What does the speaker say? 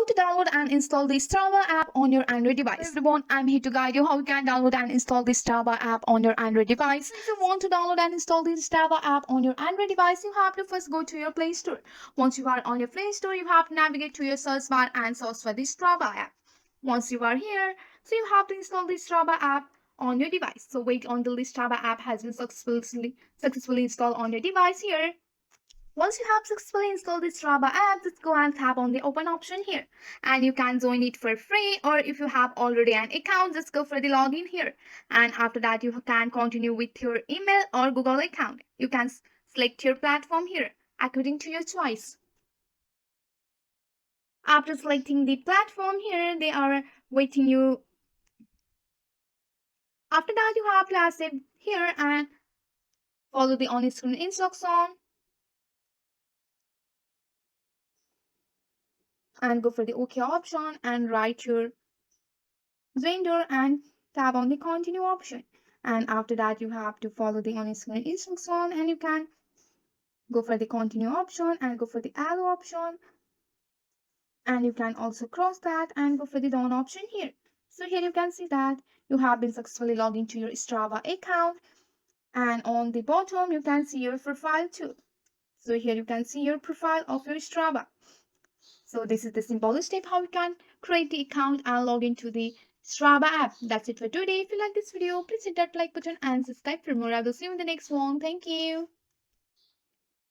How to download and install the Strava app on your Android device. Hello everyone, I'm here to guide you how you can download and install the Strava app on your Android device. If you want to download and install the Strava app on your Android device, you have to first go to your Play Store. Once you are on your Play Store, you have to navigate to your search bar and search for the Strava app. Once you are here, so you have to install the Strava app on your device. So wait until the Strava app has been successfully installed on your device here. Once you have successfully installed the Strava app, just go and tap on the open option here. And you can join it for free, or if you have already an account, just go for the login here. And after that, you can continue with your email or Google account. You can select your platform here according to your choice. After selecting the platform here, they are waiting you. After that, you have to accept here and follow the on-screen instruction. And go for the OK option and write your gender and tap on the continue option. And after that, you have to follow the on-screen instruction and you can go for the continue option and go for the arrow option. And you can also cross that and go for the down option here. So here you can see that you have been successfully logged into your Strava account. And on the bottom, you can see your profile too. So here you can see your profile of your Strava. So this is the simple step how you can create the account and log into the Strava app. That's it for today. If you like this video, please hit that like button and subscribe for more. I will see you in the next one. Thank you.